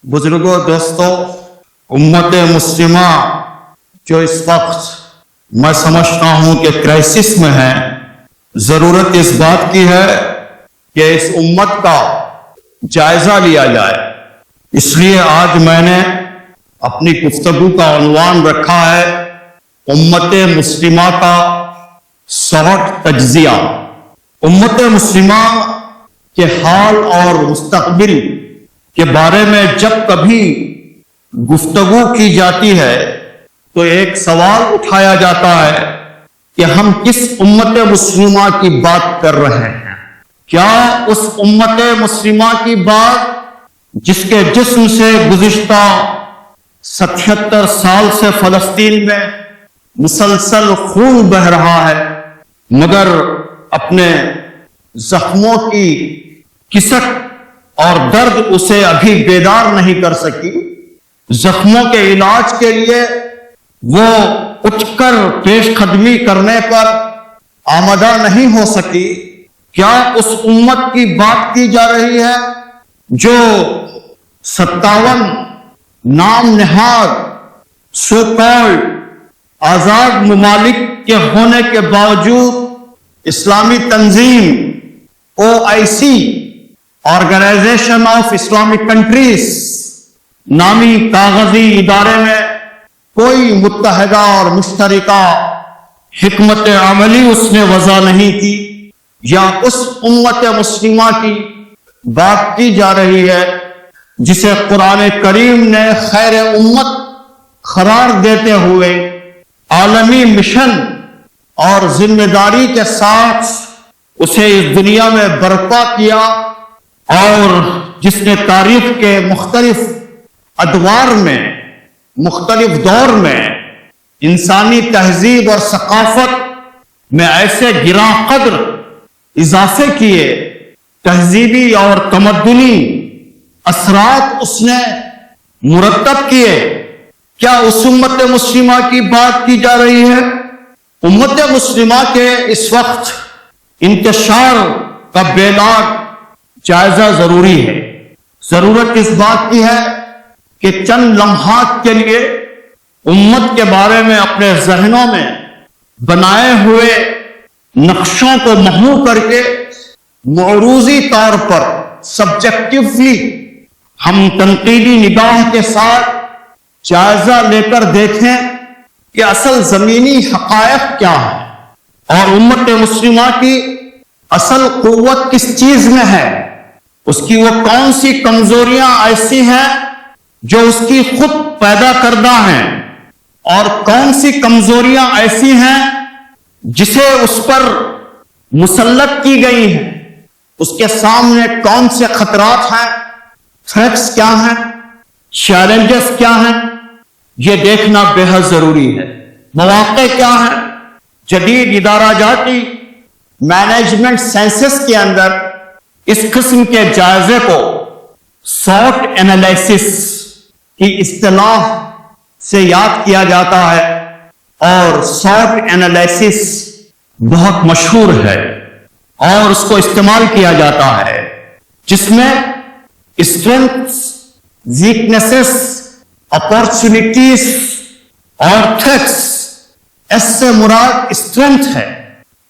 बुजुर्गों, दोस्तों, उम्मत मुस्लिमा जो इस वक्त मैं समझता हूं कि क्राइसिस में है, जरूरत इस बात की है कि इस उम्मत का जायजा लिया जाए। इसलिए आज मैंने अपनी गुफ्तगू का उन्वान रखा है उम्मत मुस्लिमा का शॉर्ट तज्जिया। उम्मत मुस्लिमा के हाल और मुस्तकबिल के बारे में जब कभी गुफ्तगू की जाती है तो एक सवाल उठाया जाता है कि हम किस उम्मत मुस्लिमा की बात कर रहे हैं। क्या उस उम्मत मुस्लिमा की बात जिसके जिस्म से गुज़िश्ता 77 साल से फलस्तीन में मुसलसल खून बह रहा है, मगर अपने जख्मों की किसक और दर्द उसे अभी बेदार नहीं कर सकी। जख्मों के इलाज के लिए वो उठकर पेशकदमी करने पर आमदा नहीं हो सकी। क्या उस उम्मत की बात की जा रही है जो 57 नाम नहाद सो कॉल्ड आजाद ममालिक के होने के बावजूद इस्लामी तंजीम OIC, organisation of Islamic countries नामी कागजी इदारे में कोई मुत्तहदा और मुश्तरका हिकमत अमली उसने वज़ा नहीं की, या उस उम्मत मुस्लिमा की बात की जा रही है जिसे कुरान करीम ने खैर उम्मत करार देते हुए आलमी मिशन और जिम्मेदारी के साथ उसे इस दुनिया में बर्पा किया, और जिसने तारीख के मुख्तलिफ अदवार में मुख्तलिफ दौर में इंसानी तहजीब और सकाफत में ऐसे गिरा कद्र इजाफे किए, तहजीबी और तमद्दुनी असरात उसने मुरतब किए। क्या उस उम्मत मुस्लिमा की बात की जा रही है? उम्मत मुस्लिमा के इस वक्त इंतशार का बेलाग जायजा जरूरी है। जरूरत इस बात की है कि चंद लम्हात के लिए उम्मत के बारे में अपने जहनों में बनाए हुए नक्शों को महू करके मौरूजी तौर पर सब्जेक्टिवली हम तनकीदी निगाह के साथ जायजा लेकर देखें कि असल जमीनी हकायक क्या है और उम्मत मुस्लिमा की असल कुव्वत किस चीज में है, उसकी वो कौन सी कमजोरियां ऐसी हैं जो उसकी खुद पैदा करदा हैं, और कौन सी कमजोरियां ऐसी हैं जिसे उस पर मुसल्लत की गई हैं। उसके सामने कौन से खतरात हैं, थ्रेट्स क्या हैं, चैलेंजेस क्या हैं, यह देखना बेहद जरूरी है। मौके क्या हैं। जदीद इदारा जाती मैनेजमेंट साइंसेस के अंदर इस किस्म के जायजे को शॉर्ट एनालिसिस की इस्तिलाह से याद किया जाता है, और शॉर्ट एनालिसिस बहुत मशहूर है और उसको इस्तेमाल किया जाता है, जिसमें स्ट्रेंथ्स, वीकनेसेस, अपॉर्चुनिटीज और थ्रेट्स। एस से मुराद स्ट्रेंथ है,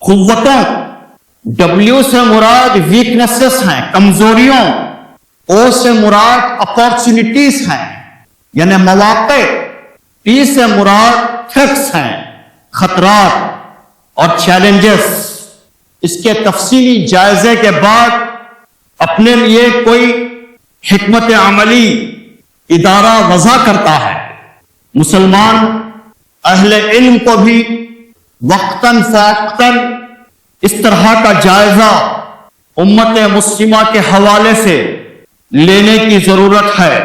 कुव्वतों। W से मुराद वीकनेसेस हैं, कमजोरियों। O से मुराद अपॉर्चुनिटीज हैं, यानी मौके। T से मुराद थ्रेट्स हैं, खतरात और चैलेंजेस। इसके तफसीली जायजे के बाद अपने लिए कोई हिकमत अमली इदारा वज़ा करता है। मुसलमान अहले इल्म को भी वक्तन फ़वक्तन इस तरह का जायजा उम्मत मुस्लिमा के हवाले से लेने की जरूरत है,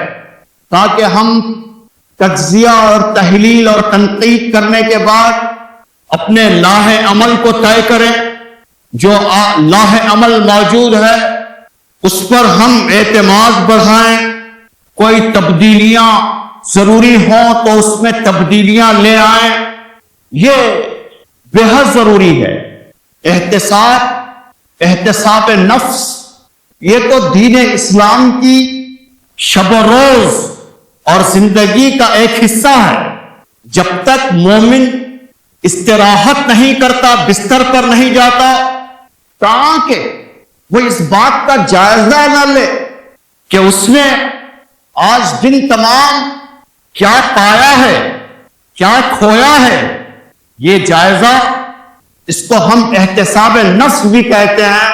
ताकि हम तज्जिया और तहलील और तनकीद करने के बाद अपने लाहे अमल को तय करें। जो लाहे अमल मौजूद है उस पर हम एतमाद बढ़ाएं। कोई तब्दीलियां जरूरी हो तो उसमें तब्दीलियां ले आए, ये बेहद जरूरी है। एहतिसाब नफ्स, ये तो दीन इस्लाम की शब रोज और जिंदगी का एक हिस्सा है। जब तक मोमिन इस्तिराहत नहीं करता, बिस्तर पर नहीं जाता, ताकि वो इस बात का जायजा न ले कि उसने आज दिन तमाम क्या पाया है, क्या खोया है। ये जायजा, इसको हम एहतिसाब नफ्स भी कहते हैं।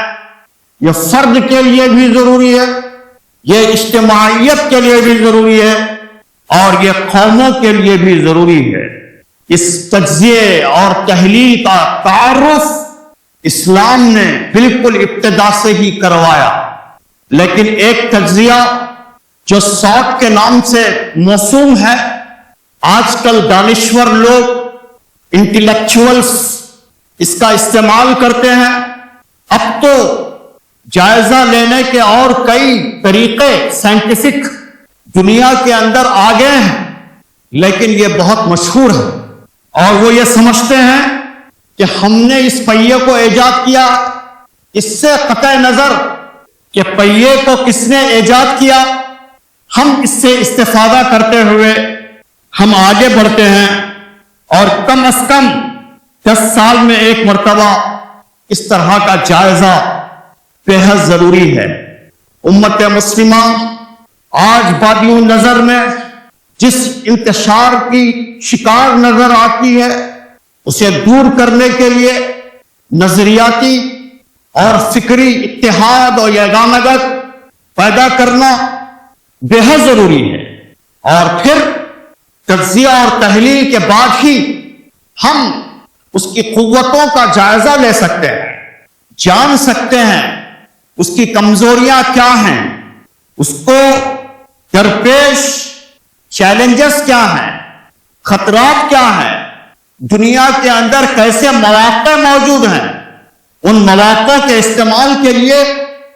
ये फर्द के लिए भी जरूरी है, ये इज्तिमाइयत के लिए भी जरूरी है, और ये कौमों के लिए भी जरूरी है। इस तज्जिये और तहलील का तारुफ इस्लाम ने बिल्कुल इब्तिदा से ही करवाया। लेकिन एक तज्जिया जो शौक के नाम से मौसूम है, आजकल दानिश्वर लोग, इंटेलेक्चुअल्स इसका इस्तेमाल करते हैं। अब तो जायजा लेने के और कई तरीके साइंटिफिक दुनिया के अंदर आ गए हैं, लेकिन ये बहुत मशहूर है। और वो ये समझते हैं कि हमने इस पहिए को ईजाद किया, इससे कतई नजर कि पहिए को किसने ईजाद किया, हम इससे इस्तिफादा करते हुए हम आगे बढ़ते हैं। और कम अज कम 10 साल में एक मर्तबा इस तरह का जायजा बेहद जरूरी है। उम्मत मुस्लिमा आज बादियों नजर में जिस इंतशार की शिकार नजर आती है, उसे दूर करने के लिए नजरियाती और फिक्री इत्तेहाद और यगानगत पैदा करना बेहद जरूरी है। और फिर तज्जिया और तहलील के बाद ही हम उसकी कुव्वतों का जायजा ले सकते हैं, जान सकते हैं उसकी कमजोरियां क्या हैं, उसको दरपेश चैलेंजेस क्या हैं, खतरात क्या हैं, दुनिया के अंदर कैसे मौके मौजूद हैं, उन मौकों के इस्तेमाल के लिए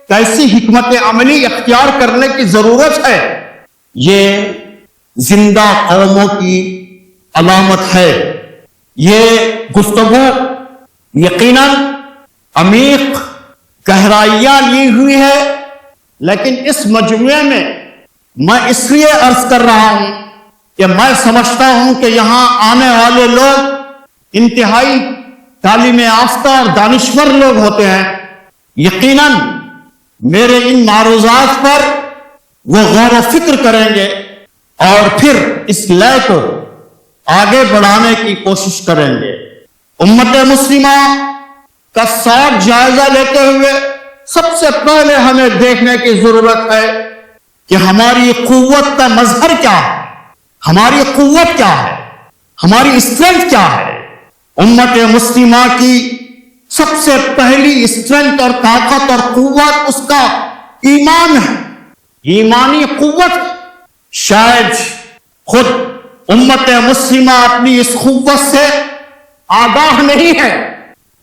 कैसी हिकमत अमली इख्तियार करने की जरूरत है। ये जिंदा कौमों की अलामत है। ये गुफ्तगू यकीनन अमीक गहराइयां ली हुई है, लेकिन इस मजमुए में मैं इसलिए अर्ज कर रहा हूं कि मैं समझता हूं कि यहां आने वाले लोग इंतहाई तालीम याफ्ता और दानिश्वर लोग होते हैं। यकीनन मेरे इन मारूजात पर वो गौर व फिक्र करेंगे और फिर इस लय को आगे बढ़ाने की कोशिश करेंगे। उम्मत मुस्लिमा का साथ जायजा लेते हुए सबसे पहले हमें देखने की जरूरत है कि हमारी कुव्वत का मजहर क्या है, हमारी कुव्वत क्या है, हमारी स्ट्रेंथ क्या है। उम्मत मुस्लिमा की सबसे पहली स्ट्रेंथ और ताकत और कुव्वत उसका ईमान है, ईमानी कुव्वत। शायद खुद उम्मत मुस्लिमा अपनी इस कुव्वत से आगाह नहीं है,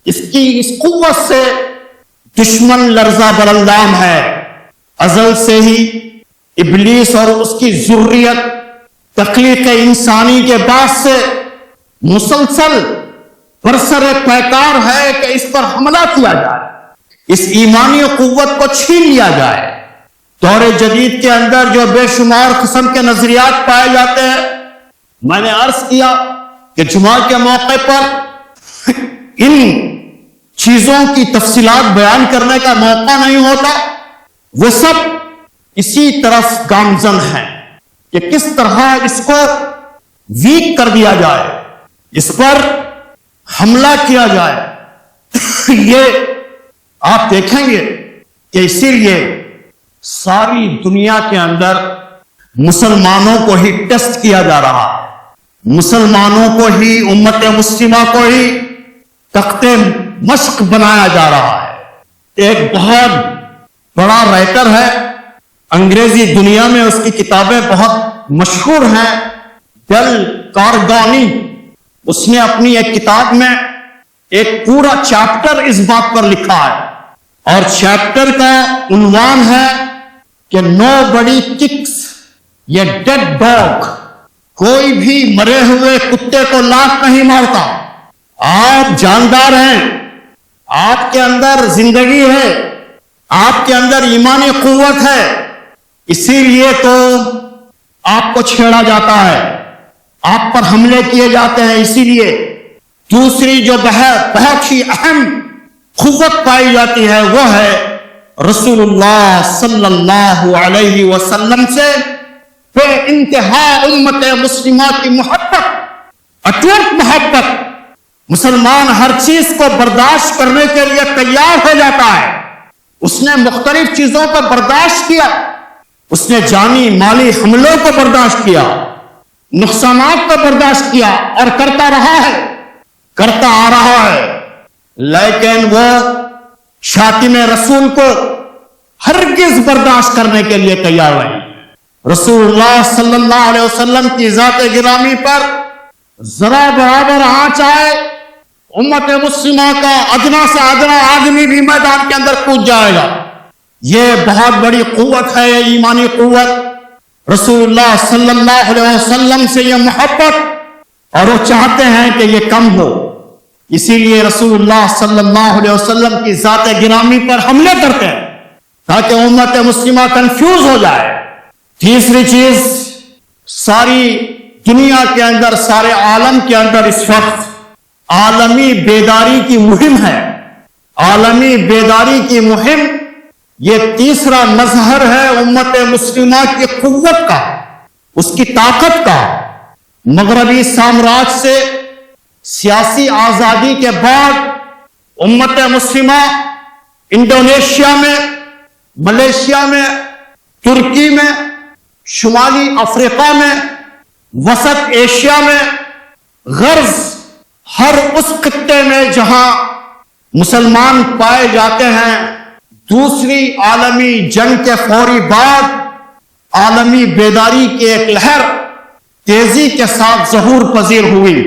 इसकी इस कुव्वत से दुश्मन लर्जा बरंदाम है। अजल से ही इब्लीस और उसकी जुर्रियत तख्लीक इंसानी के बाद से मुसलसल बरसरे पैकार है कि इस पर हमला किया जाए, इस ईमानी कुव्वत को छीन लिया जाए। दौरे जदीद के अंदर जो बेशुमार किस्म के नजरियात पाए जाते हैं, मैंने अर्ज किया कि जुमा के मौके पर इन चीजों की तफसीलात बयान करने का मौका नहीं होता। वो सब इसी तरफ गामजन है कि किस तरह इसको वीक कर दिया जाए, इस पर हमला किया जाए। ये आप देखेंगे कि इसीलिए सारी दुनिया के अंदर मुसलमानों को ही टेस्ट किया जा रहा है, मुसलमानों को ही, उम्मत मुस्लिमा को ही तख्ते मश्क बनाया जा रहा है। एक बहुत बड़ा राइटर है, अंग्रेजी दुनिया में उसकी किताबें बहुत मशहूर हैं, डेल कार्नेगी। उसने अपनी एक किताब में एक पूरा चैप्टर इस बात पर लिखा है, और चैप्टर का उन्वान है कि नोबडी किक्स ये डेड डॉग। कोई भी मरे हुए कुत्ते को लात नहीं मारता। आप जानदार हैं, आपके अंदर जिंदगी है, आपके अंदर ईमानी कुव्वत है, اسی لیے تو آپ کو چھیڑا جاتا ہے, آپ پر حملے کیے جاتے ہیں. اسی لیے دوسری جو بہت ہی اہم قوت پائی جاتی ہے وہ ہے رسول اللہ صلی اللہ علیہ وسلم سے بے انتہا امت مسلمہ کی محبت, اٹوٹ محبت. مسلمان ہر چیز کو برداشت کرنے کے لیے تیار ہو جاتا ہے. اس نے مختلف چیزوں کو برداشت کیا, اس نے جانی مالی حملوں کو برداشت کیا, نقصانات کو برداشت کیا اور کرتا رہا ہے, کرتا آ رہا ہے. لیکن وہ شاتم رسول کو ہرگز برداشت کرنے کے لیے تیار نہیں. رسول اللہ صلی اللہ علیہ وسلم کی ذات گرامی پر ذرا برابر آنچ آئے, امت مسلمہ کا ادنا سے ادنا آدمی بھی میدان کے اندر کود جائے گا. یہ بہت بڑی قوت ہے, یہ ایمانی قوت. رسول اللہ صلی اللہ علیہ وسلم سے یہ محبت, اور وہ چاہتے ہیں کہ یہ کم ہو. اسی لیے رسول اللہ صلی اللہ علیہ وسلم کی ذات گرامی پر حملے کرتے ہیں تاکہ امت مسلمہ کنفیوز ہو جائے. تیسری چیز, ساری دنیا کے اندر, سارے عالم کے اندر اس وقت عالمی بیداری کی مہم ہے. عالمی بیداری کی مہم یہ تیسرا مظہر ہے امت مسلمہ کی قوت کا, اس کی طاقت کا. مغربی سامراج سے سیاسی آزادی کے بعد امت مسلمہ انڈونیشیا میں, ملیشیا میں, ترکی میں, شمالی افریقہ میں, وسط ایشیا میں, غرض ہر اس خطے میں جہاں مسلمان پائے جاتے ہیں, دوسری عالمی جنگ کے فوری بعد عالمی بیداری کی ایک لہر تیزی کے ساتھ ظہور پذیر ہوئی.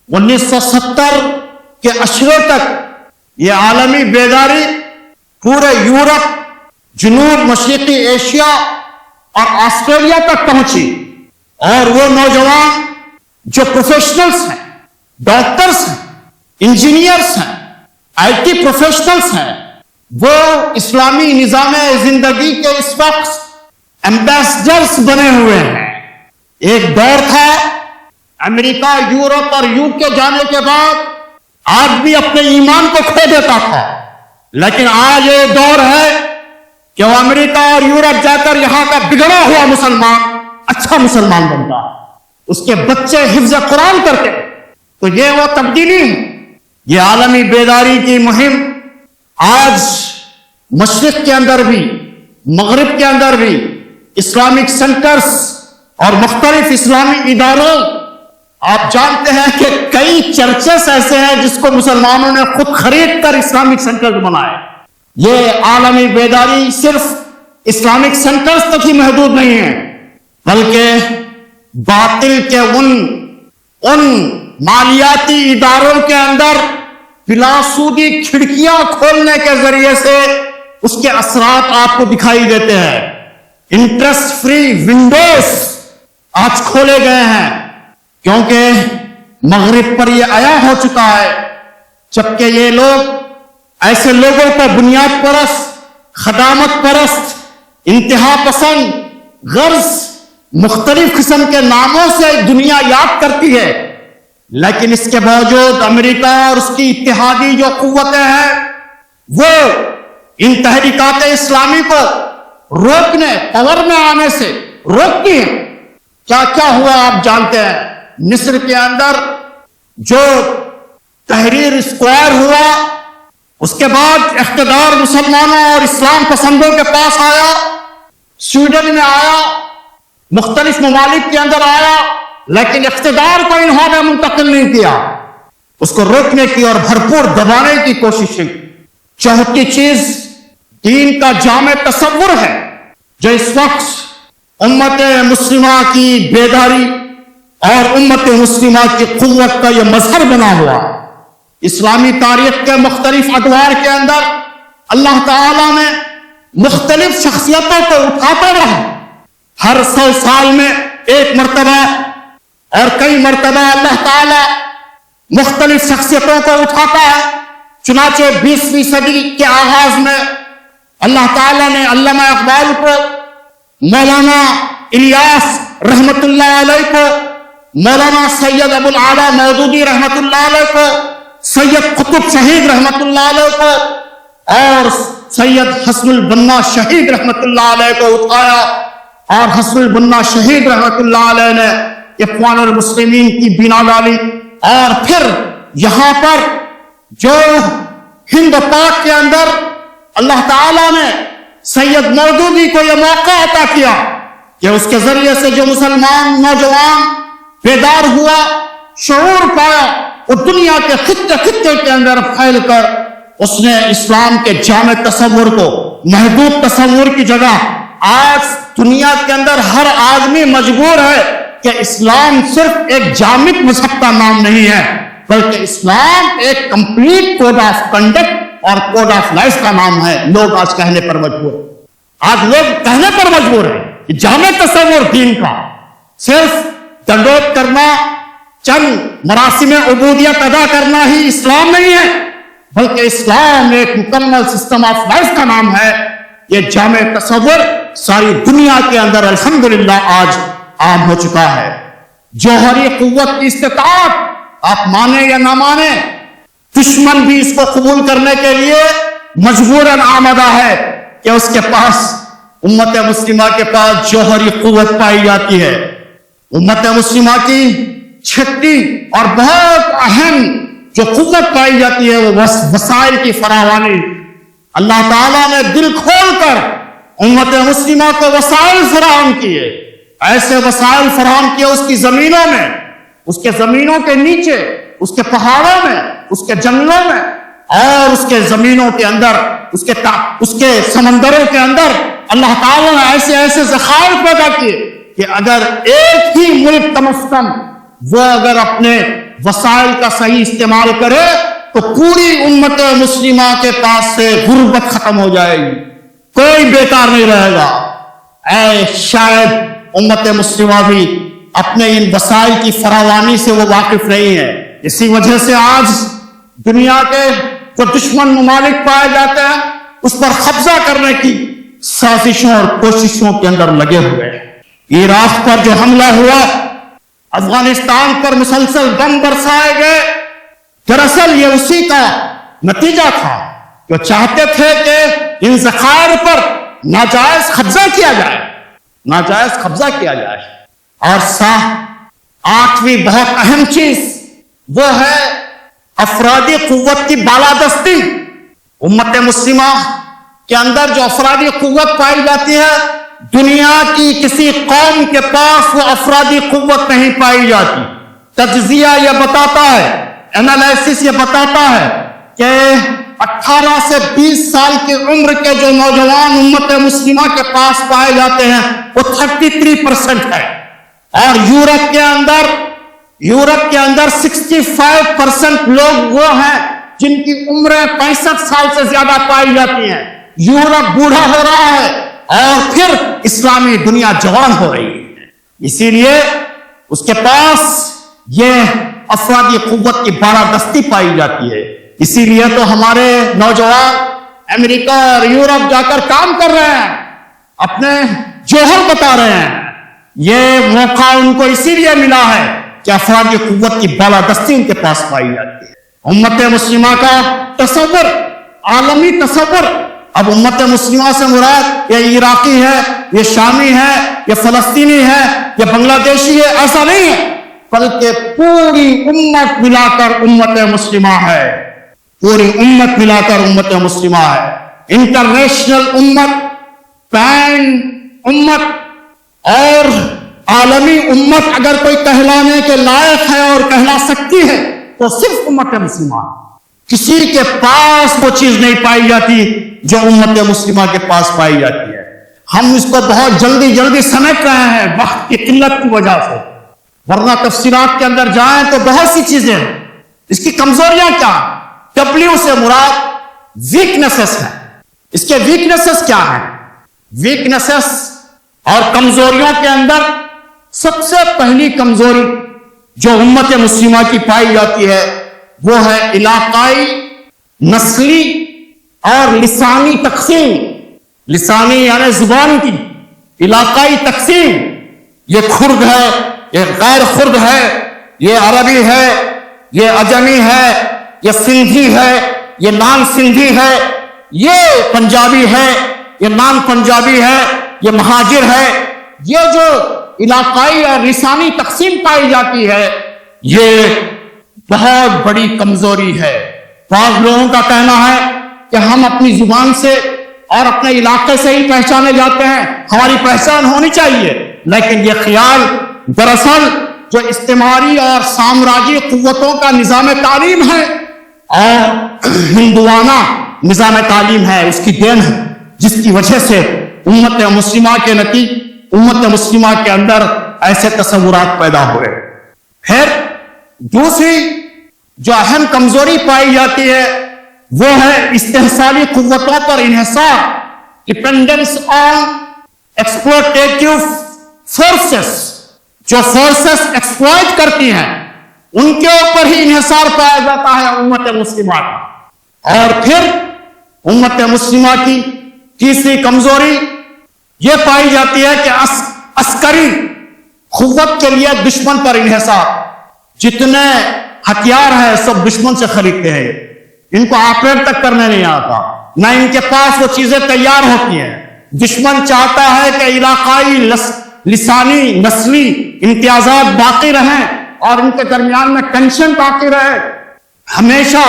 1970 کے عشرے تک یہ عالمی بیداری پورے یورپ, جنوب مشرقی ایشیا اور آسٹریلیا تک پہنچی. اور وہ نوجوان جو پروفیشنلز ہیں, ڈاکٹرز ہیں, انجینئرز ہیں, آئی ٹی پروفیشنلز ہیں, وہ اسلامی نظام زندگی کے اس وقت ایمبیسڈرز بنے ہوئے ہیں. ایک دور تھا امریکہ, یورپ اور UK جانے کے بعد آدمی اپنے ایمان کو کھو دیتا تھا, لیکن آج یہ دور ہے کہ وہ امریکہ اور یورپ جا کر یہاں کا بگڑا ہوا مسلمان اچھا مسلمان بنتا, اس کے بچے حفظ قرآن کرتے. تو یہ وہ تبدیلی ہے. یہ عالمی بیداری کی مہم آج مشرق کے اندر بھی, مغرب کے اندر بھی اسلامک سینٹرز اور مختلف اسلامی اداروں, آپ جانتے ہیں کہ کئی چرچز ایسے ہیں جس کو مسلمانوں نے خود خرید کر اسلامک سینٹرز بنائے. یہ عالمی بیداری صرف اسلامک سینٹرز تک ہی محدود نہیں ہے, بلکہ باطل کے ان مالیاتی اداروں کے اندر بلا سودی کھڑکیاں کھولنے کے ذریعے سے اس کے اثرات آپ کو دکھائی دیتے ہیں. انٹرسٹ فری ونڈوز آج کھولے گئے ہیں, کیونکہ مغرب پر یہ عیا ہو چکا ہے. جبکہ یہ لوگ ایسے لوگوں کو بنیاد پرست, خدامت پرست, انتہا پسند, غرض مختلف قسم کے ناموں سے دنیا یاد کرتی ہے, لیکن اس کے باوجود امریکہ اور اس کی اتحادی جو قوتیں ہیں وہ ان تحریکات اسلامی کو روکنے, پاور میں آنے سے روکتی ہیں. کیا کیا ہوا آپ جانتے ہیں. مصر کے اندر جو تحریر اسکوائر ہوا, اس کے بعد اقتدار مسلمانوں اور اسلام پسندوں کے پاس آیا, سویڈن میں آیا, مختلف ممالک کے اندر آیا, لیکن اقتدار کو انہوں نے منتقل نہیں کیا. اس کو روکنے کی اور بھرپور دبانے کی کوشش کی. چوتھی چیز دین کا جامع تصور ہے جو اس وقت امت مسلمہ کی بیداری اور امت مسلمہ کی قوت کا یہ مظہر بنا ہوا. اسلامی تاریخ کے مختلف ادوار کے اندر اللہ تعالیٰ نے مختلف شخصیتوں کو اٹھاتا رہا. ہر 100 سال میں ایک مرتبہ اور کئی مرتبہ اللہ تعالیٰ مختلف شخصیتوں کو اٹھاتا ہے. چنانچہ 20ویں صدی کے آغاز میں اللہ تعالیٰ نے علامہ اقبال کو मौलाना इलियास रहमतुल्लाह अलैह को, मौलाना सैयद अबुल आला मौदूदी रहमतुल्लाह अलैह को, सैयद कुतुब शहीद रहमतुल्लाह अलैह को और सैयद हसनुल बन्ना शहीद रहमतुल्लाह अलैह को उठाया, और हसनुल बन्ना शहीद रहमतुल्लाह अलैह ने इख्वानुल मुस्लिमीन की बिना डाली। और फिर यहां पर जो हिंद पाक के अंदर अल्लाह ताला ने सैयद मौदूदी को यह मौका अता किया कि उसके जरिए से जो मुसलमान नौजवान बेदार हुआ, शऊर पाया, वो दुनिया के खित्ते खित्ते के अंदर फैल कर उसने इस्लाम के जामे तसव्वुर को महदूद तसव्वुर की जगह, आज दुनिया के अंदर हर आदमी मजबूर है कि इस्लाम सिर्फ एक जामिद मजहब का नाम नहीं है, बल्कि इस्लाम एक कंप्लीट कोड ऑफ कंडक्ट और कोड ऑफ लाइफ का नाम है। लोग आज कहने पर मजबूर, आज लोग कहने पर मजबूर है कि जामे तसव्वुर दीन का सिर्फ दंडोत करना, चंद मरासिम उबूदियत अदा करना ही इस्लाम नहीं है, बल्कि इस्लाम एक मुकम्मल सिस्टम ऑफ लाइफ का नाम है। ये जामे तसव्वुर सारी दुनिया के अंदर अल्हम्दुलिल्लाह आज आम हो चुका है। जौहरी कुव्वत की इस्तिताअत, आप माने या ना माने, दुश्मन भी इसको कबूल करने के लिए मजबूरन आमदा है कि उसके पास, उम्मत मुस्लिमा के पास जौहरी कुव्वत पाई जाती है। उम्मत मुस्लिमा की छठी और बहुत अहम जो कुव्वत पाई जाती है वो वसाइल की फरावानी। अल्लाह ताला ने दिल खोलकर उम्मत मुस्लिमा को वसाइल फराहम किए, ऐसे वसाइल फराहम किए उसकी जमीनों में, उसके जमीनों के नीचे, उसके पहाड़ों में, उसके जंगलों में और उसके जमीनों के अंदर, उसके समंदरों के अंदर अल्लाह ताला ने ऐसे ऐसे ज़खायर पैदा किए कि अगर एक ही मुल्क कम से कम वो अगर अपने वसाइल का सही इस्तेमाल करे तो पूरी उम्मत मुस्लिमा के पास से गुर्बत खत्म हो जाएगी, कोई बेकार नहीं रहेगा। शायद उम्मत मुस्लिमा भी अपने इन वसाइल की फरावानी से वो वाकिफ नहीं है, इसी वजह से आज दुनिया के जो दुश्मन ममालिक पाए जाते हैं उस पर कब्जा करने की साजिशों और कोशिशों के अंदर लगे हुए हैं। इराक पर जो हमला हुआ, अफगानिस्तान पर मुसलसल बम बरसाए गए, दरअसल ये उसी का नतीजा था। जो चाहते थे कि इन ज़खायर पर नाजायज कब्जा किया जाए, नाजायज कब्जा किया जाए। और आठवीं बहुत अहम चीज वो है अफरादी कुव्वत की बालादस्ती। उम्मत मुस्लिमा के अंदर जो अफरादी कुव्वत पाई जाती है, दुनिया की किसी कौम के पास वो अफरादी कुव्वत नहीं पाई जाती। तज्जिया यह बताता है, एनालिसिस यह बताता है कि 18 से 20 साल की उम्र के जो नौजवान उम्मत मुस्लिमा के पास पाए जाते हैं वो 33% है, और यूरोप के अंदर 65% लोग वो हैं जिनकी उम्र 65 साल से ज्यादा पाई जाती है। यूरोप बूढ़ा हो रहा है और फिर इस्लामी दुनिया जवान हो रही है, इसीलिए उसके पास ये अफरादी कुव्वत की बालादस्ती पाई जाती है। इसीलिए तो हमारे नौजवान अमेरिका और यूरोप जाकर काम कर रहे हैं, अपने जोहर बता रहे हैं। ये मौका उनको इसीलिए मिला है कि अफरादी कुव्वत की बालादस्ती उनके पास पाई जाती है। उम्मत मुस्लिमा का तसव्वुर, आलमी तसव्वुर, अब उम्मत मुस्लिमा से मुराद ये इराकी है, ये शामी है, ये फलस्तीनी है, ये बांग्लादेशी है, ऐसा नहीं है, बल्कि पूरी उम्मत मिलाकर उम्मत मुस्लिमा है, पूरी उम्मत मिलाकर उम्मत मुस्लिमा है। इंटरनेशनल उम्मत, पैन उम्मत और आलमी उम्मत अगर कोई कहलाने के लायक है और कहला सकती है तो सिर्फ उम्मत मुस्लिमा। किसी के पास वो चीज नहीं पाई जाती जो उम्मत मुस्लिमा के पास पाई जाती है। हम इसको बहुत जल्दी समेट रहे हैं वक्त की किल्लत की वजह से, वरना तफसीलात के अंदर जाएं तो बहुत सी चीजें हैं। इसकी कमजोरियां क्या? W से मुराद वीकनेसेस है। इसके वीकनेसेस क्या है? वीकनेसेस और कमजोरियों के अंदर सबसे पहली कमजोरी जो उम्मत मुस्लिमा की पाई जाती है वो है इलाकाई, नस्ली और लिसानी तकसीम। लिसानी यानी जुबान की, علاقائی تقسیم، یہ خرد ہے، یہ غیر خرد ہے، یہ عربی ہے، یہ عجمی ہے، یہ سندھی ہے، یہ نان سندھی ہے، یہ پنجابی ہے، یہ نان پنجابی ہے، یہ مہاجر ہے، یہ جو علاقائی اور لسانی تقسیم پائی جاتی ہے یہ بہت بڑی کمزوری ہے۔ بعض لوگوں کا کہنا ہے کہ ہم اپنی زبان سے اور اپنے علاقے سے ہی پہچانے جاتے ہیں، ہماری پہچان ہونی چاہیے، لیکن یہ خیال دراصل جو استعماری اور سامراجی قوتوں کا نظام تعلیم ہے اور ہندوانہ نظام تعلیم ہے، اس کی دین ہے، جس کی وجہ سے امت مسلمہ کے اندر ایسے تصورات پیدا ہوئے۔ پھر دوسری جو اہم کمزوری پائی جاتی ہے وہ ہے استحصالی قوتوں پر انحصار، ڈپینڈنس آن ایکسپلوٹیٹیو فورسز، جو فورسز ایکسپلائٹ کرتی ہیں ان کے اوپر ہی انحصار پایا جاتا ہے امت مسلمہ کا۔ اور پھر امت مسلمہ کی تیسری کمزوری یہ پائی جاتی ہے کہ عسکری قوت کے لیے دشمن پر انحصار، جتنے ہتھیار ہیں سب دشمن سے خریدتے ہیں، ان کو آپریٹ تک کرنے نہیں آتا، نہ ان کے پاس وہ چیزیں تیار ہوتی ہیں۔ دشمن چاہتا ہے کہ علاقائی لسانی نسلی امتیازات باقی رہیں اور ان کے درمیان میں ٹینشن باقی رہے، ہمیشہ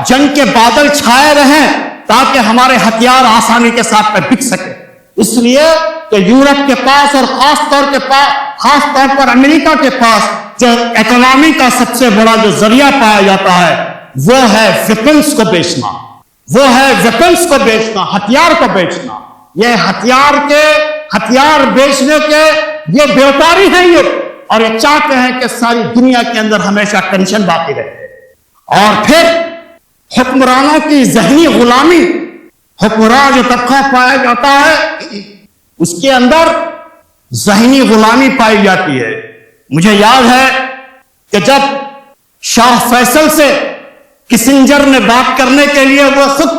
جنگ کے بادل چھائے رہیں تاکہ ہمارے ہتھیار آسانی کے ساتھ میں بک سکے۔ اس لیے کہ یورپ کے پاس اور خاص طور پر امریکہ کے پاس جو اکنامی کا سب سے بڑا جو ذریعہ پایا جاتا ہے وہ ہے ویپنز کو بیچنا، ہتھیار کو بیچنا۔ یہ ہتھیار بیچنے کے یہ بیوپاری ہیں یہ، اور یہ چاہتے ہیں کہ ساری دنیا کے اندر ہمیشہ ٹینشن باقی رہے۔ اور پھر حکمرانوں کی ذہنی غلامی، حکمران جو طبقہ پایا جاتا ہے اس کے اندر ذہنی غلامی پائی جاتی ہے۔ مجھے یاد ہے کہ جب شاہ فیصل سے کسنجر نے بات کرنے کے لیے وہ خود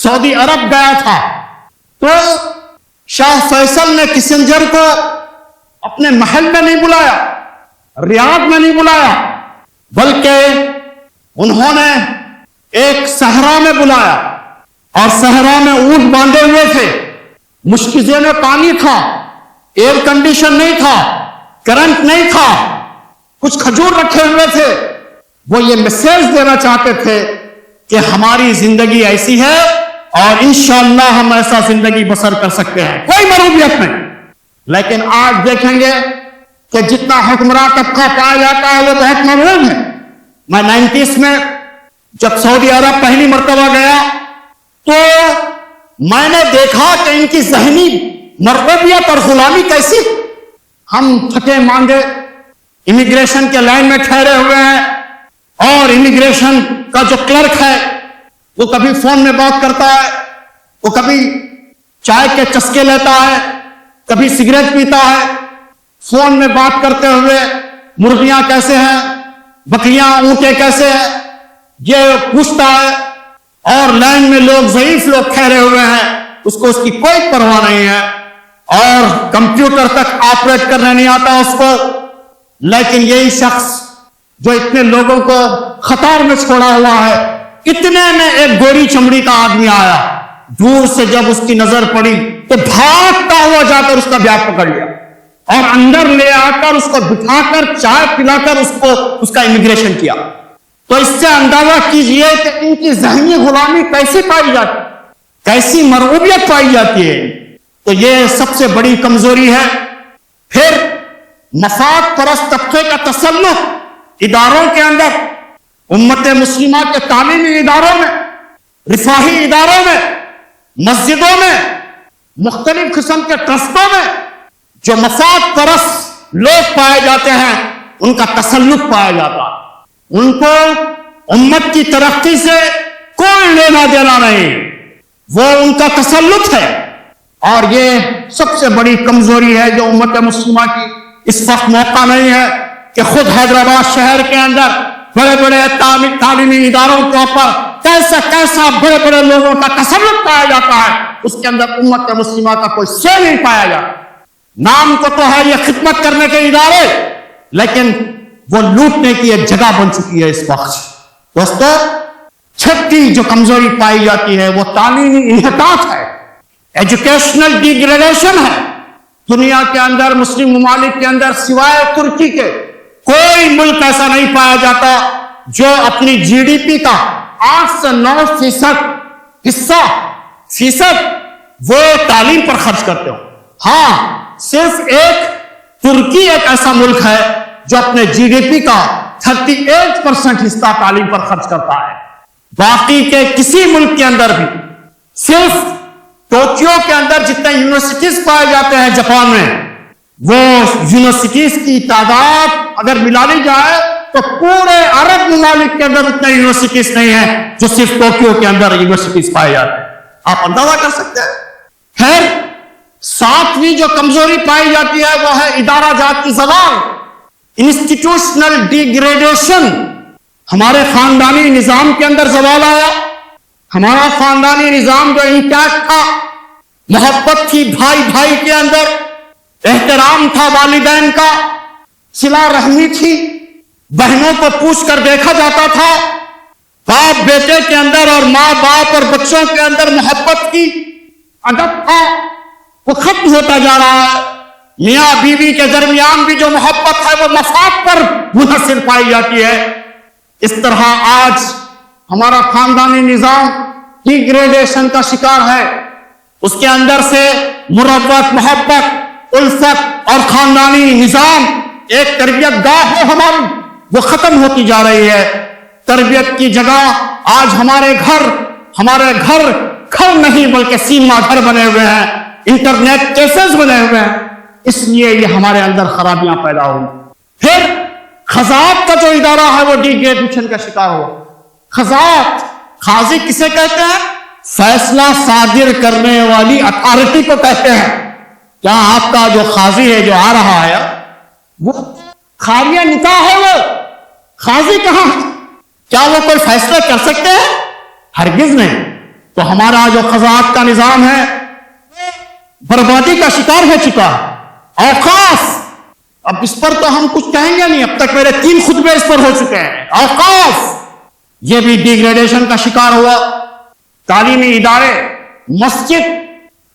سعودی عرب گیا تھا، تو شاہ فیصل نے کسنجر کو اپنے محل میں نہیں بلایا، ریاض میں نہیں بلایا، بلکہ انہوں نے ایک صحرا میں بلایا، اور صحرا میں اونٹ باندھے ہوئے تھے، مشکزے میں پانی تھا، ایئر کنڈیشن نہیں تھا، کرنٹ نہیں تھا، کچھ کھجور رکھے ہوئے تھے۔ وہ یہ میسج دینا چاہتے تھے کہ ہماری زندگی ایسی ہے اور انشاءاللہ ہم ایسا زندگی بسر کر سکتے ہیں، کوئی مروبیت نہیں۔ لیکن آج دیکھیں گے کہ جتنا حکمراں طبقہ پایا جاتا ہے وہ بہت مغرور ہے۔ میں 90s میں جب سعودی عرب پہلی مرتبہ گیا تو میں نے دیکھا کہ ان کی ذہنی مرغوبیت اور غلامی کیسی۔ ہم تھکے ماندے امیگریشن کے لائن میں ٹھہرے ہوئے ہیں، اور امیگریشن کا جو کلرک ہے وہ کبھی فون میں بات کرتا ہے، وہ کبھی چائے کے چسکے لیتا ہے، کبھی سگریٹ پیتا ہے، فون میں بات کرتے ہوئے مرغیاں کیسے ہیں، بکریاں اونٹے کیسے ہیں یہ پوچھتا ہے، اور لائن میں لوگ ضعیف لوگ ٹھہرے ہوئے ہیں، اس کو اس کی کوئی پرواہ نہیں ہے، اور کمپیوٹر تک آپریٹ کرنے نہیں آتا اس کو۔ لیکن یہی شخص جو اتنے لوگوں کو خطار میں چھوڑا ہوا ہے، اتنے میں ایک گوری چمڑی کا آدمی آیا، دور سے جب اس کی نظر پڑی تو بھاگتا ہوا جا کر اس کا بیگ پکڑ لیا اور اندر لے آ کر اس کو بٹھا کر چائے پلا کر اس کا امیگریشن کیا۔ تو اس سے اندازہ کیجئے کہ ان کی ذہنی غلامی کیسی پائی جاتی، کیسی مرغوبیت پائی جاتی ہے۔ تو یہ سب سے بڑی کمزوری ہے۔ پھر مفاد پرست طبقے کا تسلط اداروں کے اندر، امت مسلمہ کے تعلیمی اداروں میں، رفاہی اداروں میں، مسجدوں میں، مختلف قسم کے ٹرسٹوں میں جو مفاد پرست لوگ پائے جاتے ہیں ان کا تسلط پایا جاتا ہے۔ ان کو امت کی ترقی سے کوئی لینا دینا نہیں، وہ ان کا تسلط ہے۔ اور یہ سب سے بڑی کمزوری ہے جو امت مسلمہ کی۔ اس وقت موقع نہیں ہے کہ خود حیدرآباد شہر کے اندر بڑے بڑے تعلیمی اداروں کے اوپر कैसा कैसा बड़े बड़े लोगों का तसल्लुत पाया जाता है, उसके अंदर उम्मत मुस्लिमा का कोई से नहीं पाया जाता। नाम को तो है ये खिदमत करने के इदारे, लेकिन वो लूटने की एक जगह बन चुकी है इस वक्त। दोस्तों, छठी जो कमजोरी पाई जाती है वो तालीमी इन्हितात है, एजुकेशनल डिग्रेडेशन है। दुनिया के अंदर, मुस्लिम ममालिक के अंदर सिवाय तुर्की के कोई मुल्क ऐसा नहीं पाया जाता जो अपनी जीडीपी का 8 से 9% फीसद वो तालीम पर खर्च करते हो। हाँ, सिर्फ एक तुर्की एक ऐसा मुल्क है जो अपने जीडीपी का 38% हिस्सा तालीम पर खर्च करता है। बाकी के किसी मुल्क के अंदर भी, सिर्फ टोक्यो के अंदर जितने यूनिवर्सिटीज पाए जाते हैं जापान में, वो यूनिवर्सिटीज की तादाद अगर मिला ली जाए तो पूरे अरब ममालिक के अंदर उतने यूनिवर्सिटीज नहीं है जो सिर्फ टोक्यो के अंदर यूनिवर्सिटीज पाए जाते हैं। आप अंदाजा कर सकते हैं। खैर, सातवीं जो कमजोरी पाई जाती है वो है इदारा जात की ज़वाल, इंस्टीट्यूशनल डिग्रेडेशन। हमारे खानदानी निजाम के अंदर ज़वाल आया। हमारा खानदानी निजाम जो इंटैक्ट था, मोहब्बत थी भाई भाई के अंदर, एहतराम था वालिदैन का, सिला रहमी थी, बहनों को पूछ कर देखा जाता था, बाप बेटे के अंदर और माँ बाप और बच्चों के अंदर मोहब्बत की अदब था, वो खत्म होता जा रहा है। मियाँ बीवी के दरमियान भी जो मोहब्बत है वो मफाद पर मुनहसिर पाई जाती है। इस तरह आज हमारा खानदानी निजाम डिग्रेडेशन का शिकार है। उसके अंदर से मुरव्वत, मोहब्बत, उल्फत और खानदानी निजाम, एक तरबियत गाह है हमारी, वो खत्म होती जा रही है। तरबियत की जगह आज हमारे घर घर नहीं बल्कि सीमा घर बने हुए हैं, इंटरनेट केसेस बने हुए हैं। इसलिए ये हमारे अंदर खराबियां पैदा हुई। फिर खजात का जो इदारा है वो डिग्रेडेशन का शिकार हुआ। खजात, खाजी किसे कहते हैं? फैसला सादिर करने वाली अथॉरिटी को कहते हैं। क्या आपका जो खाजी है जो आ रहा है वो खारिया निकाह है? वो खाजी कहां? क्या वो कोई फैसला कर सकते हैं? हरगिज नहीं। तो हमारा जो खजात का निजाम है बर्बादी का शिकार हो चुका है। औकाफ, अब इस पर तो हम कुछ कहेंगे नहीं, अब तक मेरे 3 खुतबे इस पर हो चुके हैं। औकाफ ये भी डिग्रेडेशन का शिकार हुआ। तालीमी इदारे,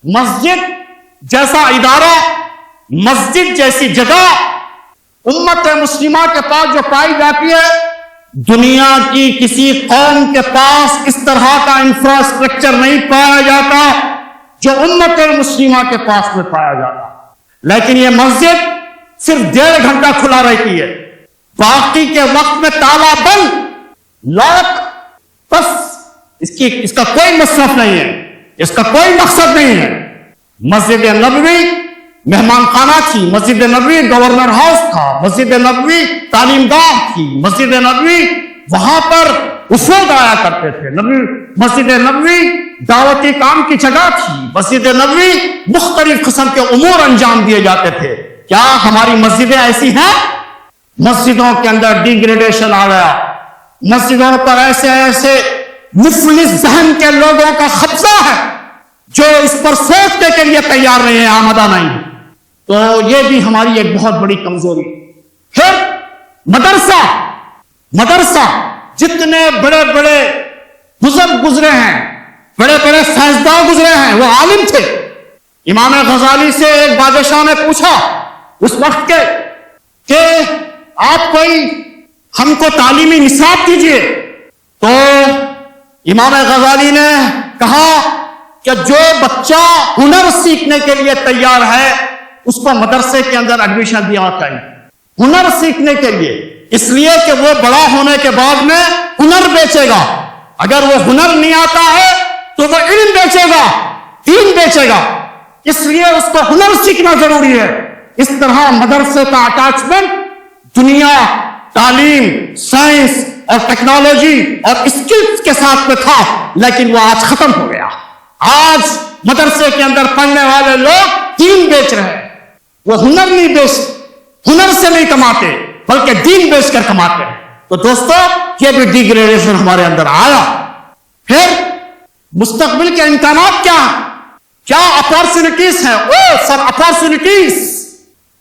मस्जिद जैसा इदारा, मस्जिद जैसी जगह उम्मत मुस्लिमा के पास जो पाई जाती है, दुनिया की किसी कौम के पास इस तरह का इंफ्रास्ट्रक्चर नहीं पाया जाता जो उम्मत मुस्लिमा के पास में पाया जाता। लेकिन ये मस्जिद सिर्फ 1.5 घंटा खुला रहती है, बाकी के वक्त में ताला बंद, लॉक। बस इसका कोई मसरफ नहीं है, इसका कोई मकसद नहीं है। मस्जिद नबवी मेहमान खाना थी, मस्जिद नबवी गवर्नर हाउस था, मस्जिद नबवी तालीम गाह थी, मस्जिद नबवी वहां पर उफूद आया करते थे, मस्जिद नबवी दावती काम की जगह थी, मस्जिद नबवी मुख्तलिफ किस्म के उमूर अंजाम दिए जाते थे। क्या हमारी मस्जिदें ऐसी हैं? मस्जिदों के अंदर डिग्रेडेशन आ गया। मस्जिदों पर ऐसे मुफलिस जहन के लोगों का कब्जा है जो इस पर सोचने के लिए तैयार नहीं है, आमदा नहीं। तो ये भी हमारी एक बहुत बड़ी कमजोरी। फिर मदरसा, जितने बड़े बड़े बुजुर्ग गुजरे हैं, बड़े बड़े साइंसदान गुजरे हैं, वो आलिम थे। इमाम गजाली से एक बादशाह ने पूछा उस वक्त के कि आप कोई हमको तालीमी निसाब दीजिए। तो इमाम गजाली ने कहा कि जो बच्चा हुनर सीखने के लिए तैयार है उसको मदरसे के अंदर एडमिशन दिया चाहिए। हुनर सीखने के लिए, इसलिए कि वो बड़ा होने के बाद में हुनर बेचेगा। अगर वो हुनर नहीं आता है तो वो इल्म बेचेगा, दीन बेचेगा, इसलिए उसको हुनर सीखना जरूरी है। इस तरह मदरसे का अटैचमेंट दुनिया, तालीम, साइंस और टेक्नोलॉजी और स्किल्स के साथ में था, लेकिन वो आज खत्म हो गया। आज मदरसे के अंदर पढ़ने वाले लोग दीन बेच रहे हैं। वो हुनर नहीं हुनर से नहीं कमाते बल्कि दीन बेचकर कमाते हैं। तो दोस्तों, ये भी डिग्रेडेशन हमारे अंदर आया। پھر مستقبل کے امکانات کیا ہیں؟ کیا اپارچونیٹیز ہیں؟ سر اپارچونیٹیز،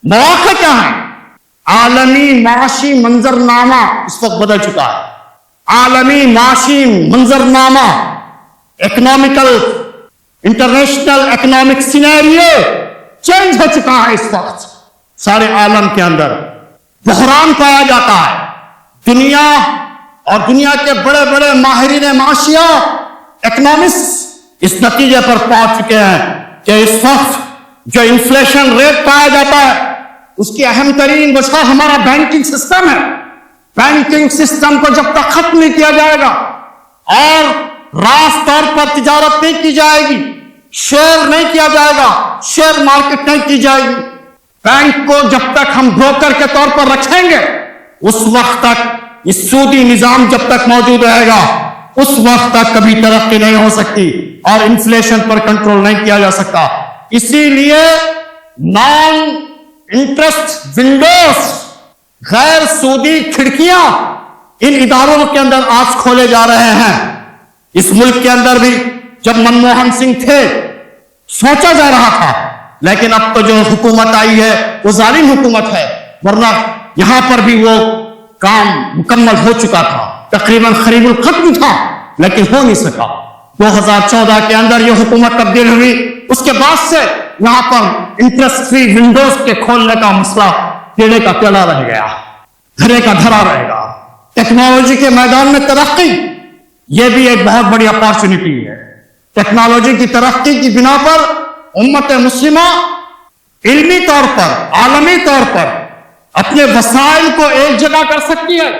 مواقع کیا ہیں؟ عالمی معاشی منظرنامہ اس وقت بدل چکا ہے. عالمی معاشی منظرنامہ، economical international economic scenario change ہو چکا ہے. اس وقت سارے عالم کے اندر بحران پایا جاتا ہے. دنیا اور دنیا کے بڑے بڑے ماہرین معاشیات، اکنامسٹ اس نتیجے پر پہنچ چکے ہیں کہ اس وقت جو انفلیشن ریٹ پایا جاتا ہے اس کی اہم ترین وجہ ہمارا بینکنگ سسٹم ہے. بینکنگ سسٹم کو جب تک ختم نہیں کیا جائے گا اور راست طور پر تجارت نہیں کی جائے گی، شیئر نہیں کیا جائے گا، شیئر مارکیٹ نہیں کی جائے گی، بینک کو جب تک ہم بروکر کے طور پر رکھیں گے، اس وقت تک اس سودی نظام جب تک موجود رہے گا اس وقت تک کبھی ترقی نہیں ہو سکتی اور انفلیشن پر کنٹرول نہیں کیا جا سکتا. اسی لیے نان انٹرسٹ ونڈوز، غیر سودی کھڑکیاں ان اداروں کے اندر آج کھولے جا رہے ہیں. اس ملک کے اندر بھی جب منموہن سنگھ تھے سوچا جا رہا تھا، لیکن اب تو جو حکومت آئی ہے وہ ظالم حکومت ہے، ورنہ یہاں پر بھی وہ کام مکمل ہو چکا تھا، تقریباً قریب الختم تھا، لیکن ہو نہیں سکا. 2014 کے اندر یہ حکومت تبدیل ہوئی، اس کے بعد سے یہاں پر انٹرسٹ فری ونڈوز کے کھولنے کا مسئلہ پیڑے کا پیڑا رہ گیا، دھرے کا دھرا رہے گا. ٹیکنالوجی کے میدان میں ترقی، یہ بھی ایک بہت بڑی اپارچونٹی ہے. ٹیکنالوجی کی ترقی کی بنا پر امت مسلمہ علمی طور پر، عالمی طور پر اپنے وسائل کو ایک جگہ کر سکتی ہے،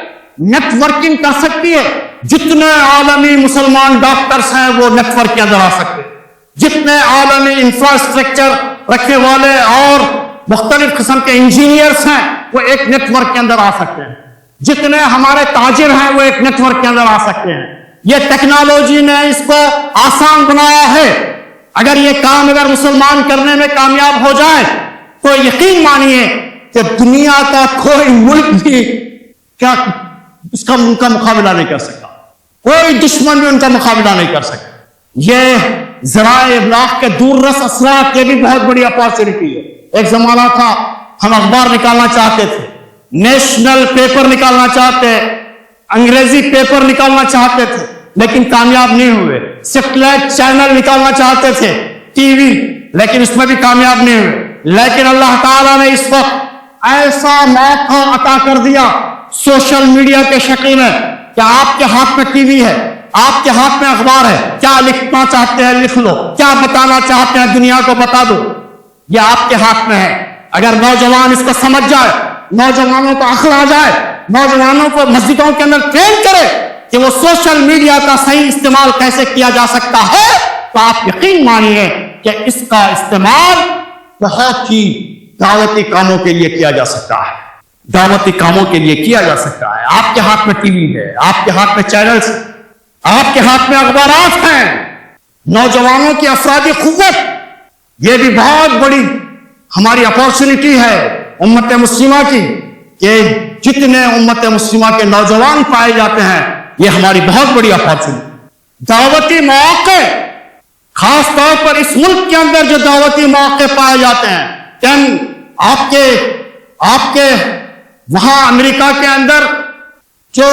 نیٹ ورکنگ کر سکتی ہے. جتنے عالمی مسلمان ڈاکٹرز ہیں وہ نیٹ ورک کے اندر آ سکتے ہیں، جتنے عالمی انفراسٹرکچر رکھنے والے اور مختلف قسم کے انجینئرز ہیں وہ ایک نیٹ ورک کے اندر آ سکتے ہیں، جتنے ہمارے تاجر ہیں وہ ایک نیٹ ورک کے اندر آ سکتے ہیں. یہ ٹیکنالوجی نے اس کو آسان بنایا ہے. اگر یہ کام مسلمان کرنے میں کامیاب ہو جائے تو یقین مانیے کہ دنیا کا کوئی ملک بھی کیا اس کا ان کا مقابلہ نہیں کر سکتا، کوئی دشمن بھی ان کا مقابلہ نہیں کر سکتا. یہ ذرائع ابلاغ کے دور رس اثرات یہ بھی بہت بڑی اپارچونٹی ہے. ایک زمانہ تھا ہم اخبار نکالنا چاہتے تھے، نیشنل پیپر نکالنا چاہتے، انگریزی پیپر نکالنا چاہتے تھے لیکن کامیاب نہیں ہوئے. سیٹلائٹ چینل نکالنا چاہتے تھے، ٹی وی، لیکن اس میں بھی کامیاب نہیں ہوئے. لیکن اللہ تعالیٰ نے اس وقت ایسا موقع عطا کر دیا سوشل میڈیا کے شکل میں کہ آپ کے ہاتھ میں ٹی وی ہے، آپ کے ہاتھ میں اخبار ہے، کیا لکھنا چاہتے ہیں لکھ لو، کیا بتانا چاہتے ہیں دنیا کو بتا دو، یہ آپ کے ہاتھ میں ہے. اگر نوجوان اس کو سمجھ جائے، نوجوانوں کو عقل آ جائے، نوجوانوں کو مسجدوں کے اندر ٹرین کرے کہ وہ سوشل میڈیا کا صحیح استعمال کیسے کیا جا سکتا ہے، تو آپ یقین مانیے کہ اس کا استعمال بہت ہی دعوتی کاموں کے لیے کیا جا سکتا ہے، دعوتی کاموں کے لیے کیا جا سکتا ہے. آپ کے ہاتھ میں ٹی وی ہے، آپ کے ہاتھ میں چینلز، آپ کے ہاتھ میں اخبارات ہیں. نوجوانوں کی افرادی قوت یہ بھی بہت بڑی ہماری اپارچونٹی ہے امت مسلمہ کی کہ جتنے امت مسلمہ کے نوجوان پائے جاتے ہیں یہ ہماری بہت بڑی اپارچونٹی. دعوتی مواقع، خاص طور پر اس ملک کے اندر جو دعوتی مواقع پائے جاتے ہیں، آپ کے وہاں امریکہ کے اندر جو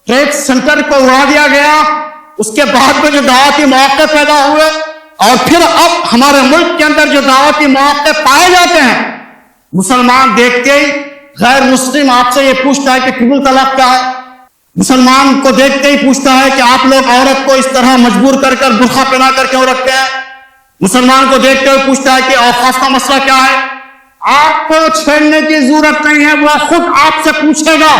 ٹریڈ سینٹر کو اڑا دیا گیا، اس کے بعد میں جو دعوتی مواقع پیدا ہوئے، اور پھر اب ہمارے ملک کے اندر جو دعوتی مواقع پائے جاتے ہیں، مسلمان دیکھتے ہی غیر مسلم آپ سے یہ پوچھتا ہے کہ ٹرپل طلاق کیا ہے. مسلمان کو دیکھتے ہی پوچھتا ہے کہ آپ لوگ عورت کو اس طرح مجبور کر برقع پہنا کر کیوں رکھتے ہیں. مسلمان کو دیکھتے ہوئے پوچھتا ہے کہ اوقاف کا مسئلہ کیا ہے. آپ کو چھیڑنے کی ضرورت نہیں ہے، وہ خود آپ سے پوچھے گا.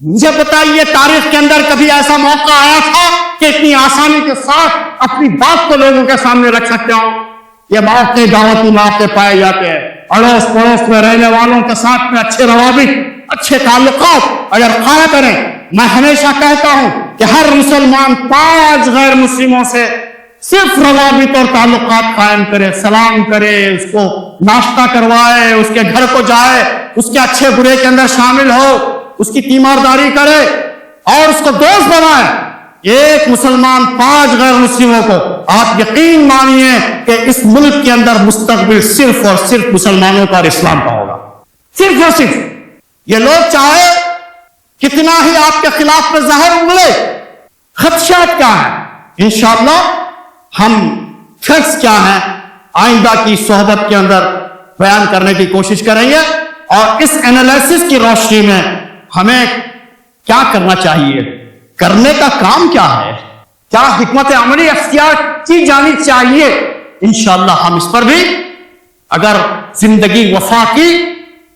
مجھے بتائیے تاریخ کے اندر کبھی ایسا موقع آیا تھا کہ اتنی آسانی کے ساتھ اپنی بات کو لوگوں کے سامنے رکھ سکتے ہو؟ یہ موقع دعوتی موقع پائے جاتے ہیں. اڑوس پڑوس میں رہنے والوں کے ساتھ میں اچھے روابط، اچھے تعلقات اگر قائم کریں. میں ہمیشہ کہتا ہوں کہ ہر مسلمان 5 غیر مسلموں سے صرف روابط اور تعلقات قائم کرے، سلام کرے، اس کو ناشتہ کروائے، اس کے گھر کو جائے، اس کے اچھے برے کے اندر شامل ہو، اس کی تیمارداری کرے اور اس کو دوست بنائے. एक मुसलमान 5 गैर मुस्लिमों को, आप यकीन मानिए कि इस मुल्क के अंदर मुस्तकबिल सिर्फ और सिर्फ मुसलमानों का और इस्लाम का होगा, सिर्फ और सिर्फ। ये लोग चाहे कितना ही आपके खिलाफ में जहर उगले, खदशात क्या है, इंशाअल्लाह हम फैक्ट्स क्या है आइंदा की सोहबत के अंदर बयान करने की कोशिश करेंगे। और इस एनालिसिस की रोशनी में हमें क्या करना चाहिए, करने का काम क्या है, क्या हिकमत अमली अख्तियार की जानी चाहिए, इंशाअल्लाह हम इस पर भी अगर जिंदगी वफा की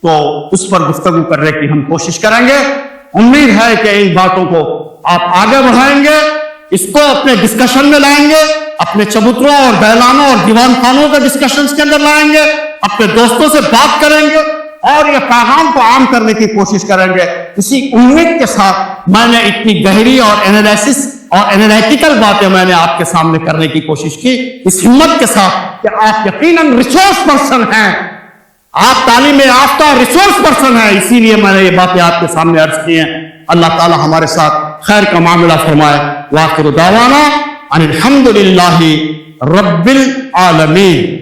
तो उस पर गुफ्तगू करने की हम कोशिश करेंगे। उम्मीद है कि इन बातों को आप आगे बढ़ाएंगे, इसको अपने डिस्कशन में लाएंगे, अपने चबूतरों और बैलानों और दीवान खानों के डिस्कशन के अंदर लाएंगे, अपने दोस्तों से बात करेंगे और ये पैगाम को आम करने की कोशिश करेंगे। इसी उम्मीद के साथ मैंने इतनी गहरी और एनालिसिस और एनालिटिकल बातें मैंने आपके सामने करने की कोशिश की, इस हिम्मत के साथ कि आप यकीनन रिसोर्स पर्सन हैं, आप तालीम याफ्ता रिसोर्स पर्सन हैं, इसीलिए मैंने ये बातें आपके सामने अर्ज की हैं। अल्लाह ताला हमारे साथ खैर का मामला फरमाए। वाखिर दावाना अनिल हम्दुलिल्लाहि रब्बिल आलमीन।